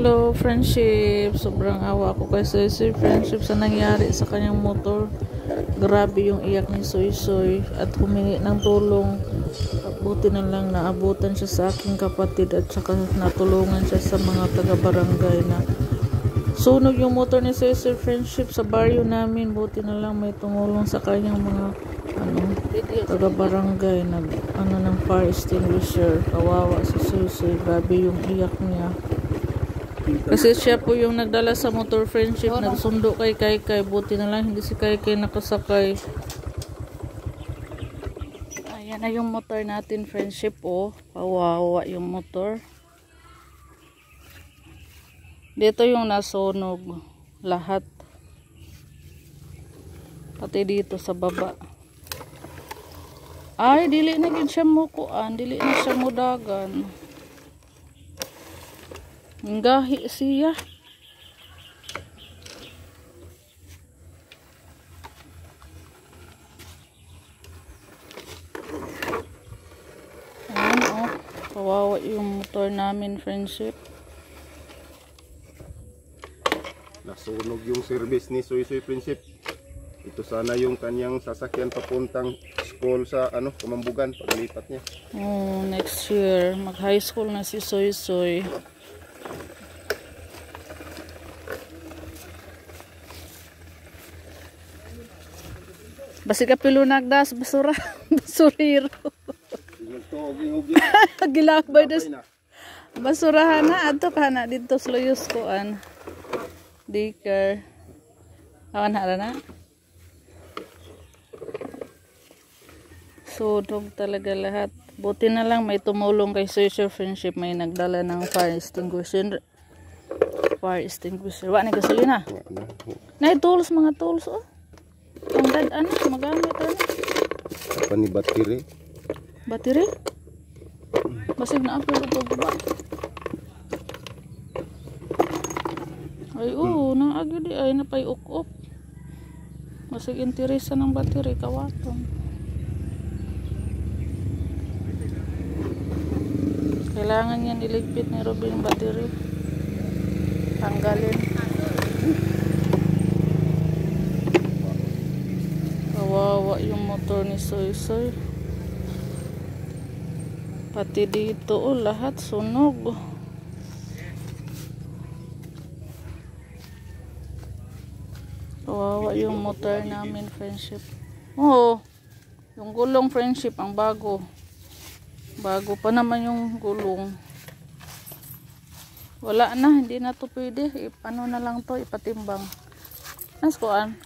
Hello, friendship. Sobrang awa ko kay Soy Soy, friendship, sa nangyari sa kanyang motor. Grabe yung iyak ni Soy Soy at humingi ng tulong. Buti na lang naabutan siya sa aking kapatid at saka natulungan siya sa mga taga-barangay na sunog yung motor ni Soy Soy, friendship, sa baryo namin. Buti na lang may tumulong sa kanyang mga taga-barangay ng fire extinguisher. Kawawa si Soy Soy. Grabe yung iyak niya. Kasi siya po yung nagdala sa motor, friendship. Nagsundo kay Kaikay. Buti na lang hindi si Kaikay nakasakay. Ayan na yung motor natin, friendship. Oh, kawawa yung motor. Dito yung nasunog lahat. Pati dito sa baba. Ay, dili na gid siya mukuan. Dili na siya mudagan. Ngahi siya. Ayan, oh. Kawawa yung motor namin, friendship. Nasunog yung service ni Soy Soy, friendship. Ito sana yung kanyang sasakyan papuntang school sa Kumambugan, paglipat niya. Oh, next year mag high school na si Soy Soy. Basi ka pilunagdas basura. Basuriro. Gilakbay das. Basurahan na ato kana dito sa Luyos koan. Diker. Awan hara na. Sunog talaga lahat. Buti na lang may tumulong kay Soy Soy, friendship, may nagdala ng fire extinguisher. Fire extinguisher. Wa ni gasolina. Nay tools, mga tools oh. Ang dadaan magamit Apa ni battery? Battery? Basig na apil ito ba? Ay naagi di ay napay uk-uk. Basig interesa ng battery kawaton. Kailangan yan iligpit ni Robin yung battery. Tanggalin. Kawawa yung motor ni Soy Soy. Pati dito lahat sunog. Kawawa yung motor namin, friendship. Oo, yung gulong, friendship, ang bago. Bago pa naman yung gulong. Wala na, hindi na to pwede. Ano na lang to, ipatimbang. Naskuan.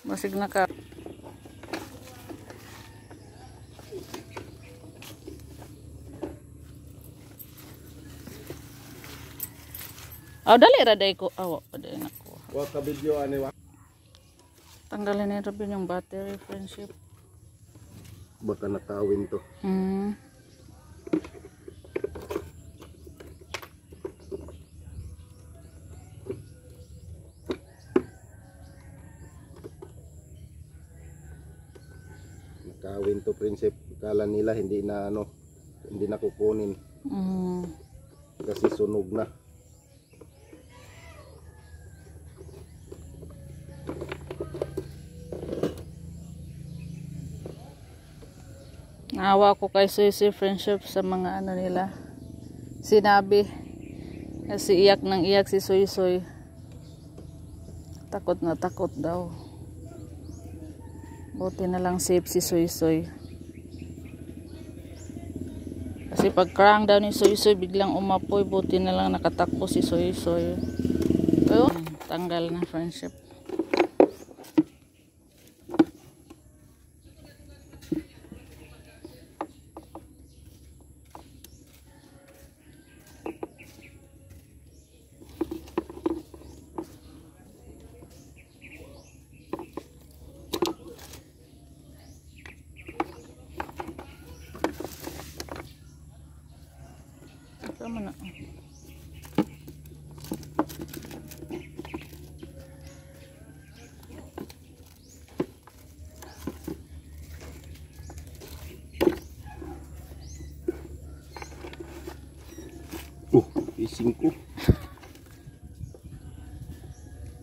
Masig na ka. Dali raday ko. Paday na ko. Wa ka video ani wa. Tanggalin ni Robin yung battery, friendship. Baka nakawin to. Nakawin to, prinsip. Kala nila hindi na kukunin. Kasi sunog na. Naawa ko kay Soy Soy, friendship, sa mga nila. Sinabi. Kasi iyak ng iyak si Soy Soy. Takot na takot daw. Buti na lang safe si Soy Soy. Kasi pag crank daw ni Soy Soy, biglang umapoy. Buti na lang nakatakbo si Soy Soy. Pero tanggal na, friendship. Tama na. Ising ko.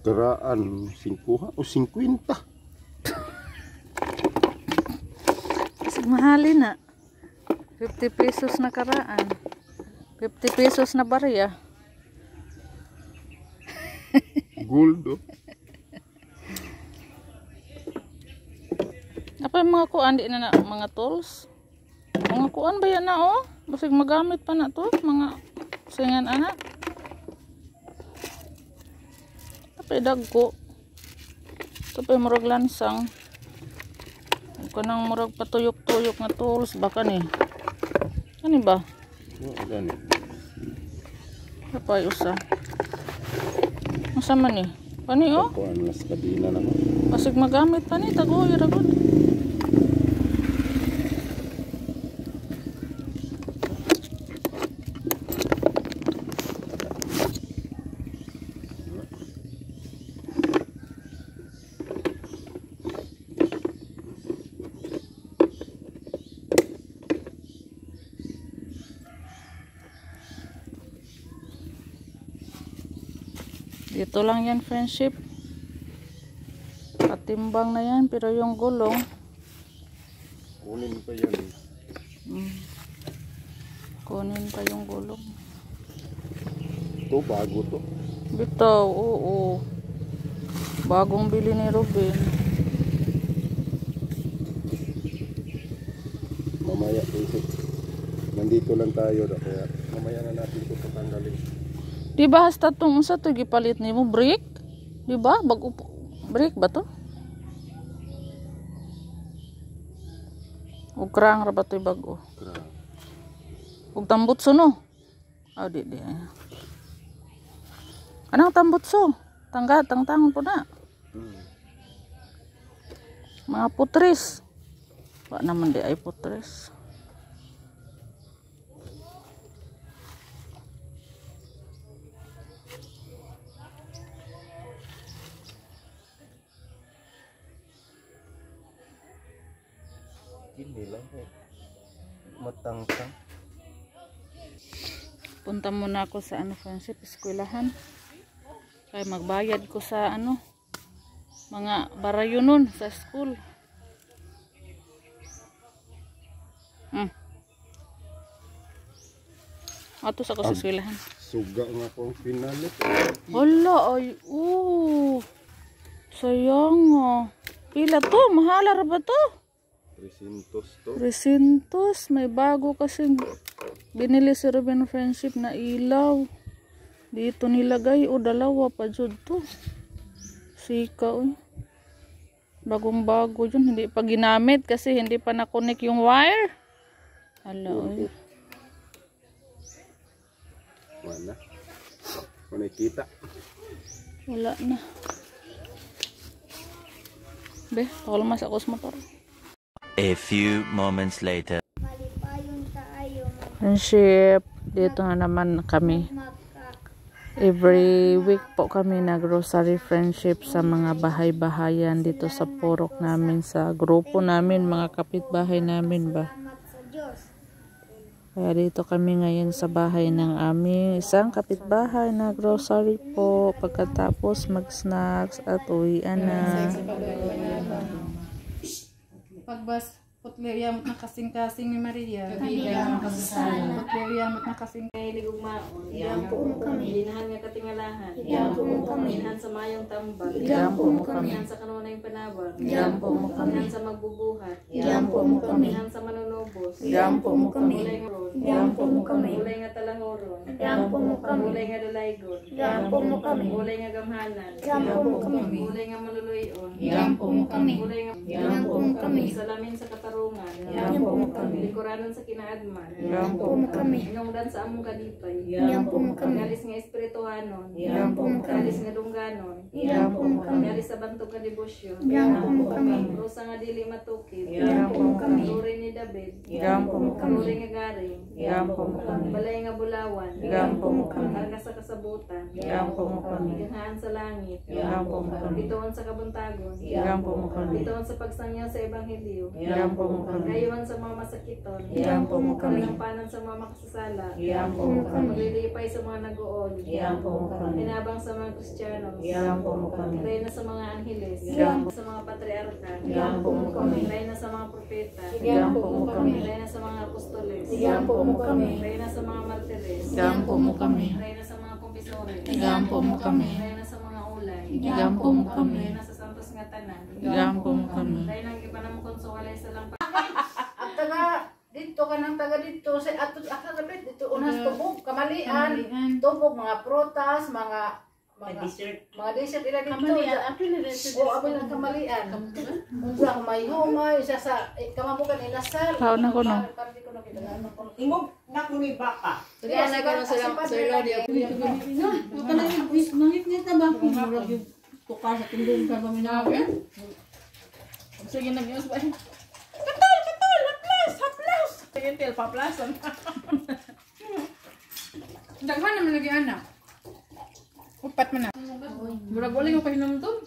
Karaan 5 o 50. Kasi mahalin na. 50 pesos na karaan. 50 pesos na barya. Gold, oh. Apa yung mga kuan di na mga tools? Mga kuan ba yan na oh? Basig magamit pa na to mga singan anak. Tapay dagko. Tapay murag lansang. Kanang murag patuyok-tuyok nga tools baka ni. Ano ba? Gani. Tapay usa. Masama ni. Pani oh? Kuan las kadina naman. Basig magamit pa ni tagoy ra gud. Dito lang yan friendship. Patimbang na yan pero yung gulong Kunin pa yan. kunin pa yung gulong. Ito bago to. Bitaw, oo. Bagong bili ni Ruben. Mamaya isip. Nandito lang tayo na kaya mamaya na natin ito patanggalin. Di ba hasta tong sa to gipalit nimo brake? Di ba? Bago brake ba to? Ug krang ra ba to bago? Krang. Ug tambutso no? Ah, di. Anong tambutso? Tangtangon po na. Mga putris. Wa naman di ay putris. Hindi lang po. Matangtang. Punta muna ako sa friendship, eskwelahan. Kaya magbayad ko sa mga barayo nun sa school. Ato sa ko sa eskwelahan. Suga nga po ang pinalit. Hala ay, sayang Pila to? Mahala ra ba to? 300 to. 300. May bago kasing binili si Ruben friendship na ilaw. Dito nilagay dalawa pa jud to. Sika bagong bago yun. Hindi pa ginamit kasi hindi pa na-connect yung wire. Hala Wala. Kung nakita. wala na. Be, pakalmas ako sa motor. A few moments later. Friendship, dito na naman kami. Every week po kami nag-grocery friendship sa mga bahay-bahayan dito sa purok namin, sa grupo namin, mga kapitbahay namin ba. Kaya dito kami ngayon sa bahay ng aming isang kapitbahay na grocery po. Pagkatapos mag-snacks at uwian na. Pagbas, putliyamot na kasing-kasing ni Maria. Putliyamot na kasing ligugmaon. Yampo mo kami. Dinahan nga katingalahan. Yampo mo kami. Dinahan sa mayong tambag. Yampo mo kami. Dinahan sa kanunay panabang. Yampo mo kami. Dinahan sa magbubuhat. Yampo mo kami. Dinahan sa manunubos. Yampo mo kami. Ulay nga ron. Yampo mo kami. Ulay nga talangoron. Yampo mo kami. Ulay nga dalaygon. Yampo mo kami. Ulay nga gamhanan. Yampo mo kami. Ulay nga maluluyon. Yampo mo kami. Ulay nga Yampo mo kami. salamin sa katarungan. Yampo mo kami. Likuranon sa kinaadman. Yampo mo kami. Inungdan sa among kadipay. Yampo mo kami. Ngalis nga espirituhanon. Yampo mo kami. Ngalis nga dungganon. Yampo mo kami. Ngalis sa bantog nga debosyon. Yampo mo kami. Rosa nga dili matukid. Yampo mo kami. Turin ni David. Gampo mo kami. Kamuri nga garing. Gampo mo kami. Balay nga bulawan. Gampo mo kami. Arga sa kasabutan. Gampo mo kami. Ganahan sa langit. Gampo mo kami. Bituon sa kabuntagon. Gampo mo kami. Bituon sa pagsangyaw sa ebanghelyo. Gampo mo kami. Gayuhan sa mga masakiton. Gampo mo kami. Kalampanan sa mga makasasala. Gampo mo kami. Maglilipay sa mga nag-uol. Gampo mo kami. Inabang sa mga Kristiyanos. Gampo mo kami. Reyna sa mga angheles. Gampo. Sa mga patriarka. Gampo mo kami. Reyna sa mga propeta. Gampo mo kami. Reyna sa mga apostoles. Gampo mo kami. Reyna sa mga martires. Gampo mo kami. Reyna sa mga kumpisores. Gampo mo kami. Reyna sa mga ulay. Gampo mo kami. Reyna sa santos nga tanan. Gampo mo kami. Reyna ang ipanam konsuwalay sa lang At taga dito ka nang taga dito sa ato akadapit dito unas tubog kamalian tubog mga prutas mga dessert ila dito Kamalian, apil na rin o abay ng kamalian unsa may humay isa sa kamabukan inasal Kao na ko, no? Ingog na ko ni baka. Kaya na gano'n sila Sir Rodio. Nangit-ngit na ba? Murag yung tuka sa tindong ka paminawin. Sige, nag-ios ba? Katol! Haplas! Sige, til, paplasan. daghan naman lagi anak upat man na Murag uling mo pahinom doon.